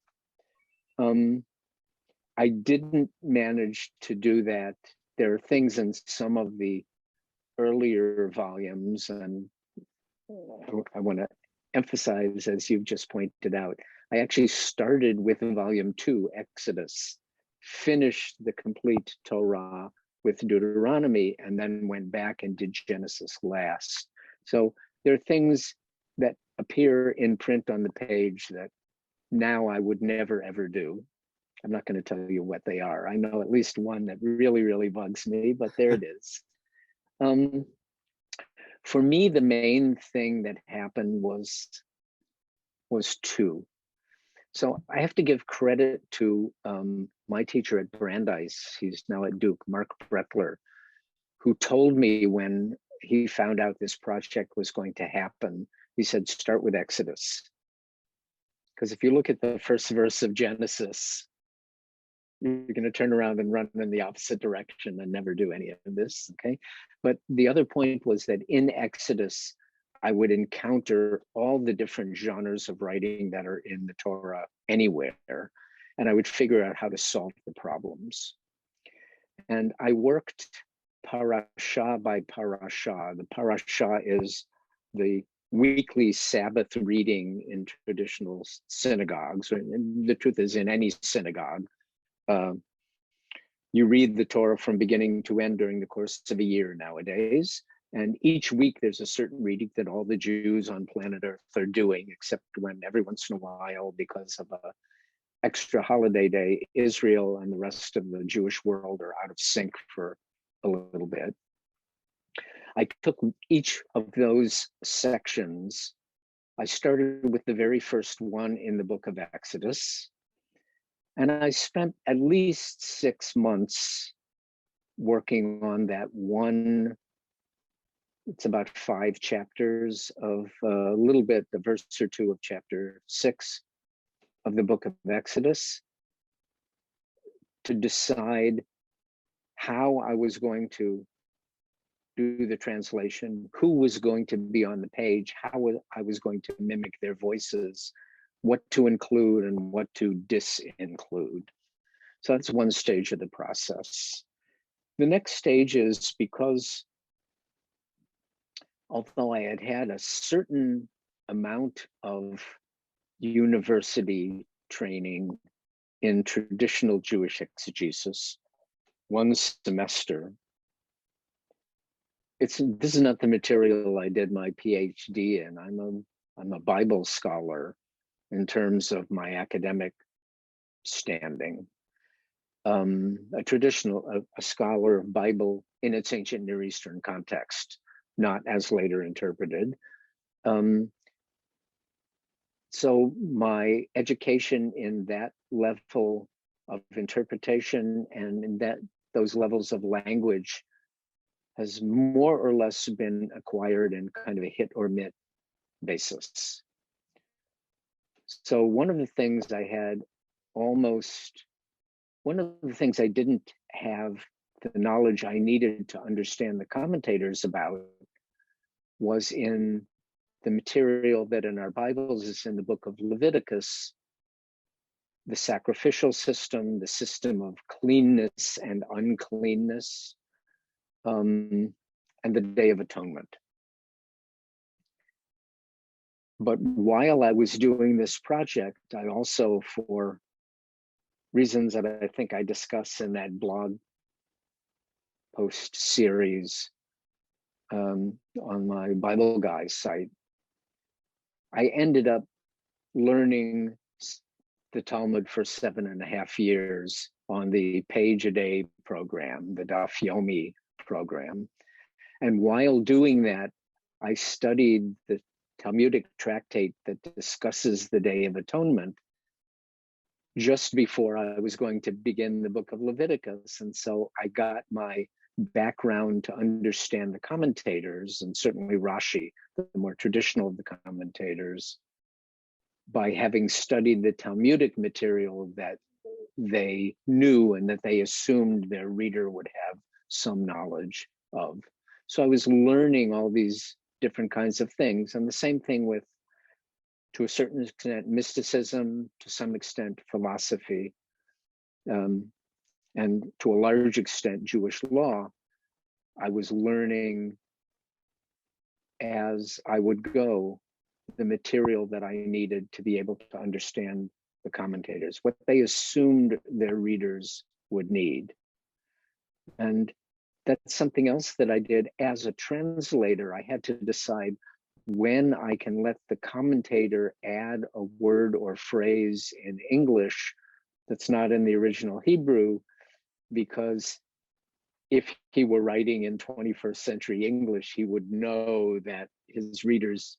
I didn't manage to do that. There are things in some of the earlier volumes, and I want to emphasize, as you've just pointed out, I actually started with volume 2, Exodus, finished the complete Torah with Deuteronomy, and then went back and did Genesis last. So there are things that appear in print on the page that now I would never, ever do. I'm not going to tell you what they are. I know at least one that really, really bugs me, but there it is. For me, the main thing that happened was two. So I have to give credit to my teacher at Brandeis. He's now at Duke, Mark Brettler, who told me when he found out this project was going to happen, he said, start with Exodus. Because if you look at the first verse of Genesis, you're going to turn around and run in the opposite direction and never do any of this, okay? But the other point was that in Exodus, I would encounter all the different genres of writing that are in the Torah anywhere, and I would figure out how to solve the problems. And I worked parasha by parasha. The parasha is the weekly Sabbath reading in traditional synagogues. And the truth is, in any synagogue, you read the Torah from beginning to end during the course of a year nowadays. And each week there's a certain reading that all the Jews on planet Earth are doing, except when every once in a while, because of a extra holiday day, Israel and the rest of the Jewish world are out of sync for a little bit. I took each of those sections. I started with the very first one in the book of Exodus. And I spent at least 6 months working on that one. It's about 5 chapters of a little bit, the verse or two of chapter 6 of the book of Exodus, to decide how I was going to do the translation, who was going to be on the page, how I was going to mimic their voices, what to include and what to disinclude. So that's one stage of the process. The next stage is, because although I had had a certain amount of university training in traditional Jewish exegesis, one semester, this is not the material I did my PhD in. I'm a Bible scholar in terms of my academic understanding. A scholar of Bible in its ancient Near Eastern context, not as later interpreted. So my education in that level of interpretation and in those levels of language has more or less been acquired in kind of a hit or miss basis. So one of the things I didn't have the knowledge I needed to understand the commentators about was in the material that in our Bibles is in the book of Leviticus, the sacrificial system, the system of cleanness and uncleanness, and the Day of Atonement. But while I was doing this project, I also, for reasons that I think I discuss in that blog post series on my Bible Guy site, I ended up learning the Talmud for 7.5 years on the page-a-day program, the Daf Yomi program. And while doing that, I studied the Talmudic tractate that discusses the Day of Atonement just before I was going to begin the book of Leviticus. And so I got my background to understand the commentators, and certainly Rashi, the more traditional of the commentators, by having studied the Talmudic material that they knew and that they assumed their reader would have some knowledge of. So I was learning all these different kinds of things, and the same thing with, to a certain extent, mysticism, to some extent, philosophy, and to a large extent, Jewish law. I was learning as I would go the material that I needed to be able to understand the commentators, what they assumed their readers would need. And that's something else that I did as a translator. I had to decide when I can let the commentator add a word or phrase in English that's not in the original Hebrew, because if he were writing in 21st century English, he would know that his readers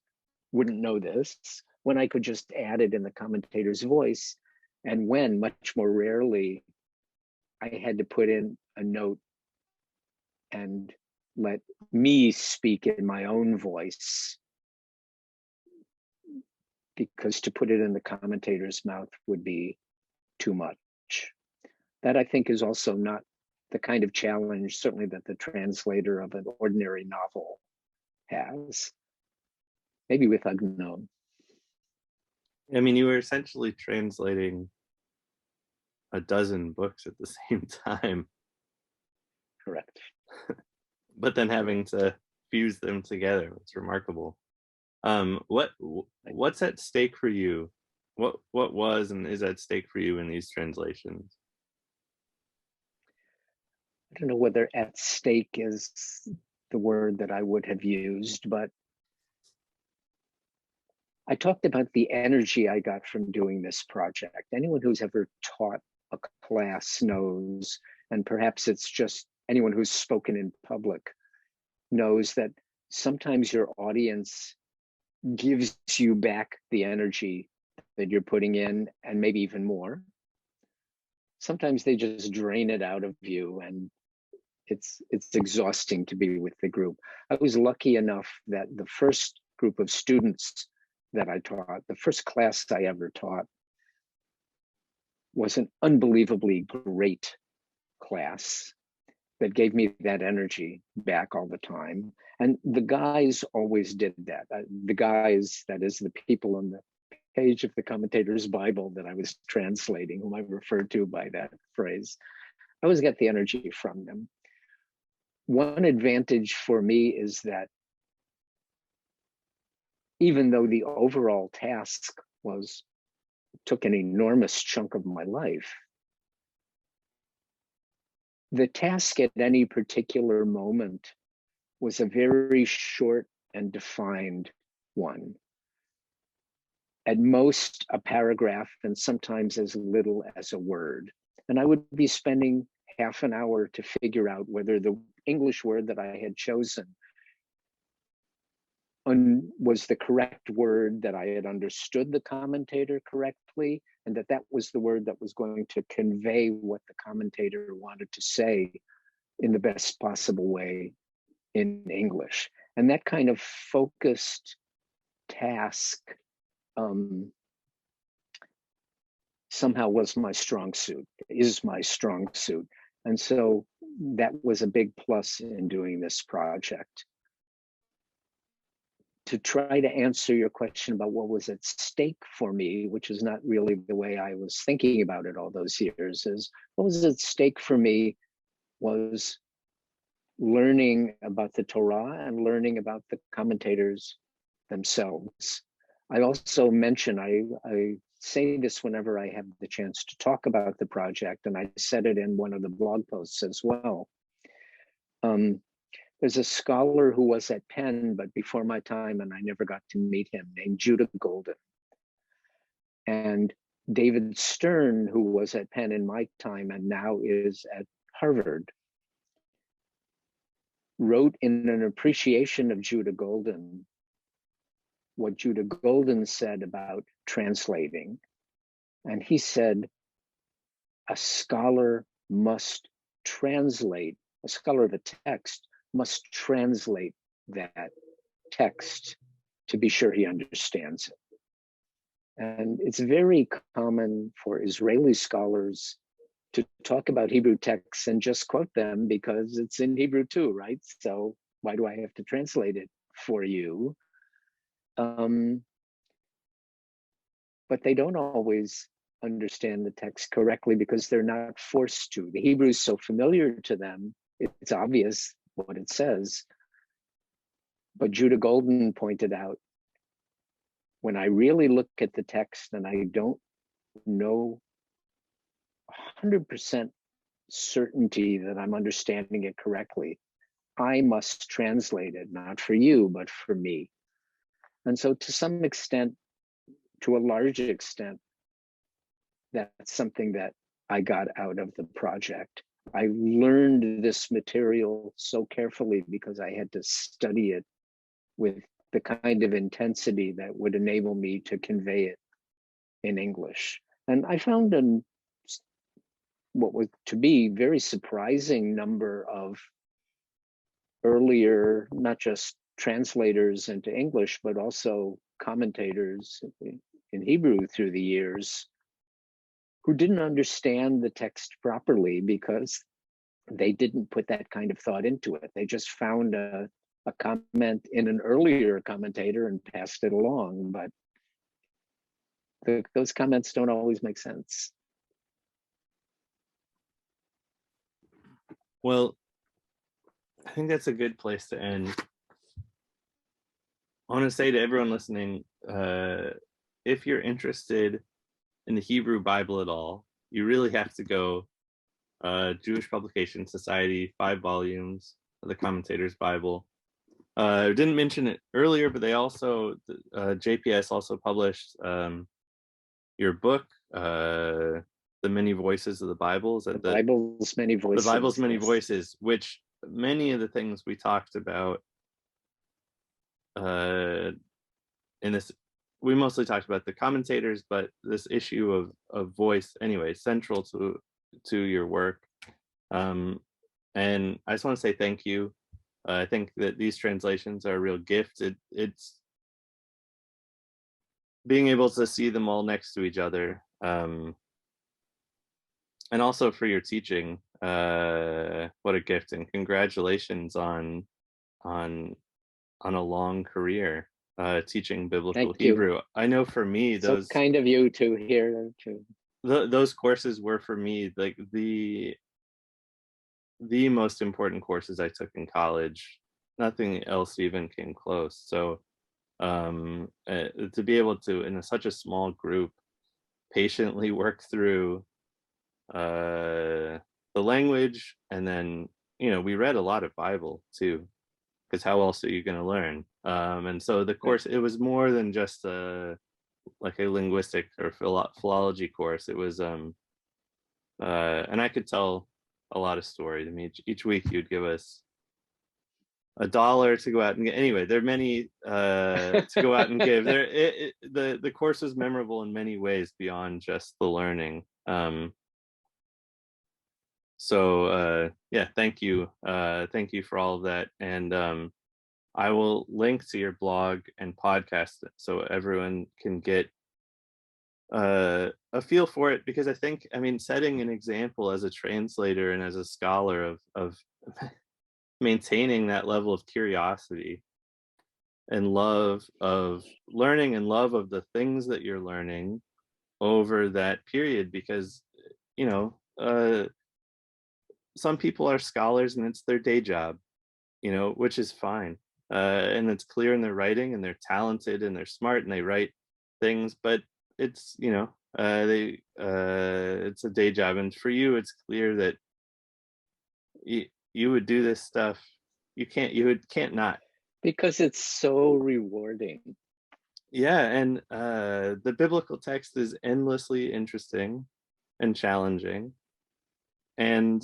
wouldn't know this, when I could just add it in the commentator's voice, and when, much more rarely, I had to put in a note and let me speak in my own voice, because to put it in the commentator's mouth would be too much. That, I think, is also not the kind of challenge, certainly, that the translator of an ordinary novel has. Maybe with Agnon. I mean, you were essentially translating a dozen books at the same time. Correct. But then having to fuse them together, it's remarkable. What's at stake for you? What was and is at stake for you in these translations? I don't know whether at stake is the word that I would have used, but I talked about the energy I got from doing this project. Anyone who's ever taught a class knows, and perhaps it's just anyone who's spoken in public knows, that sometimes your audience gives you back the energy that you're putting in, and maybe even more. Sometimes they just drain it out of you, and it's exhausting to be with the group. I was lucky enough that the first group of students that I taught, the first class I ever taught, was an unbelievably great class that gave me that energy back all the time. And the guys always did that. The guys, that is, the people on the page of the commentator's Bible that I was translating, whom I referred to by that phrase, I always get the energy from them. One advantage for me is that even though the overall task took an enormous chunk of my life, the task at any particular moment was a very short and defined one. at most a paragraph and sometimes as little as a word. And I would be spending half an hour to figure out whether the English word that I had chosen was the correct word, that I had understood the commentator correctly, and that was the word that was going to convey what the commentator wanted to say in the best possible way in English. And that kind of focused task somehow was my strong suit, is my strong suit. And so that was a big plus in doing this project. To try to answer your question about what was at stake for me, which is not really the way I was thinking about it all those years, is what was at stake for me was learning about the Torah and learning about the commentators themselves. I also mention, I say this whenever I have the chance to talk about the project, and I said it in one of the blog posts as well. There's a scholar who was at Penn, but before my time, and I never got to meet him, named Judah Golden. And David Stern, who was at Penn in my time and now is at Harvard, wrote in an appreciation of Judah Golden what Judah Golden said about translating. And he said, a scholar must translate, a scholar of a text must translate that text to be sure he understands it. And it's very common for Israeli scholars to talk about Hebrew texts and just quote them because it's in Hebrew too, right? So why do I have to translate it for you? But they don't always understand the text correctly because they're not forced to. The Hebrew is so familiar to them, it's obvious what it says. But Judah Golden pointed out, when I really look at the text and I don't know 100% certainty that I'm understanding it correctly, I must translate it, not for you, but for me. And so to some extent, to a large extent, that's something that I got out of the project. I learned this material so carefully because I had to study it with the kind of intensity that would enable me to convey it in English. And I found what was to be very surprising number of earlier, not just translators into English, but also commentators in Hebrew through the years who didn't understand the text properly because they didn't put that kind of thought into it. They just found a comment in an earlier commentator and passed it along, but those comments don't always make sense. Well, I think that's a good place to end. I want to say to everyone listening, if you're interested in the Hebrew Bible at all, you really have to go Jewish Publication Society, 5 volumes of the Commentator's Bible. I didn't mention it earlier, but they also, JPS also published your book, The Many Voices of the Bible. Is that the Bible's Many Voices. The Bible's Many yes. Voices, which many of the things we talked about in this, we mostly talked about the commentators, but this issue of voice, anyway, central to your work. And I just want to say thank you. I think that these translations are a real gift. It's being able to see them all next to each other, and also for your teaching. What a gift, and congratulations on a long career teaching biblical Hebrew. I know for me, those so kind of you to hear too. Those courses were for me like the most important courses I took in college. Nothing else even came close. So to be able to, in such a small group, patiently work through the language, and then we read a lot of Bible too, because how else are you going to learn? And so the course, it was more than just like like a linguistic or philology course. It was and I could tell a lot of stories. I mean, each week you'd give us $1 to go out and get. Anyway, there are many to go out and give. The course was memorable in many ways beyond just the learning. So yeah, thank you for all of that. And I will link to your blog and podcast so everyone can get a feel for it, because I think, I mean, setting an example as a translator and as a scholar of maintaining that level of curiosity and love of learning and love of the things that you're learning over that period, because you know some people are scholars and it's their day job, which is fine, and it's clear in their writing, and they're talented and they're smart and they write things, but it's it's a day job. And for you, it's clear that you would do this stuff. You can't not. Because it's so rewarding. Yeah, and the biblical text is endlessly interesting and challenging. And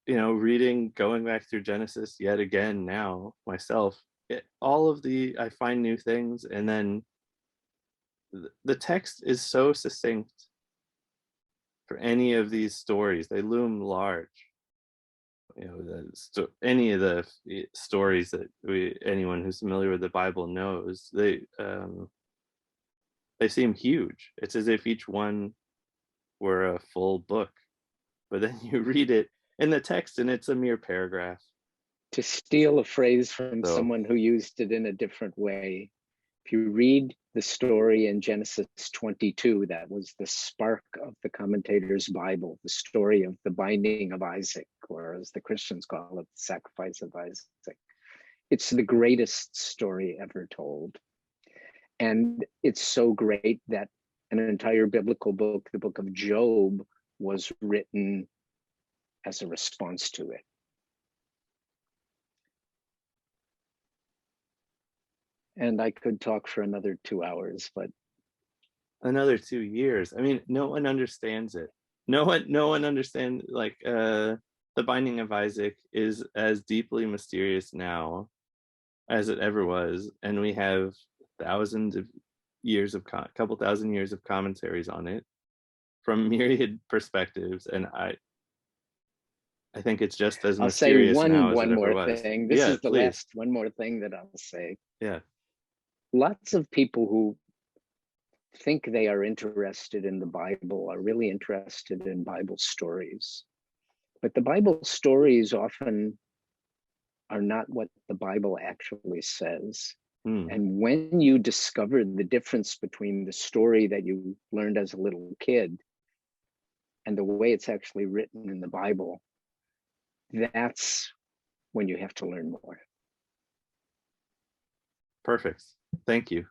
going back through Genesis yet again now myself, I find new things, and then the text is so succinct for any of these stories. They loom large. Any of the stories that anyone who's familiar with the Bible knows, they seem huge. It's as if each one were a full book, but then you read it in the text and it's a mere paragraph. To steal a phrase from So, someone who used it in a different way, if you read the story in Genesis 22, that was the spark of the commentator's Bible, the story of the binding of Isaac, or as the Christians call it, the sacrifice of Isaac. It's the greatest story ever told. And it's so great that an entire biblical book, the book of Job, was written as a response to it. And I could talk for another 2 hours, but another 2 years. I mean, no one understands it. No one understands, like, the binding of Isaac is as deeply mysterious now as it ever was, and we have thousands of years of couple thousand years of commentaries on it from myriad perspectives, and I think it's just as I'll say mysterious now as it one ever more was. thing. This Yeah, is the please. last one more thing that I'll say. Yeah. Lots of people who think they are interested in the Bible are really interested in Bible stories. But the Bible stories often are not what the Bible actually says. And when you discover the difference between the story that you learned as a little kid and the way it's actually written in the Bible, that's when you have to learn more. Perfect. Thank you.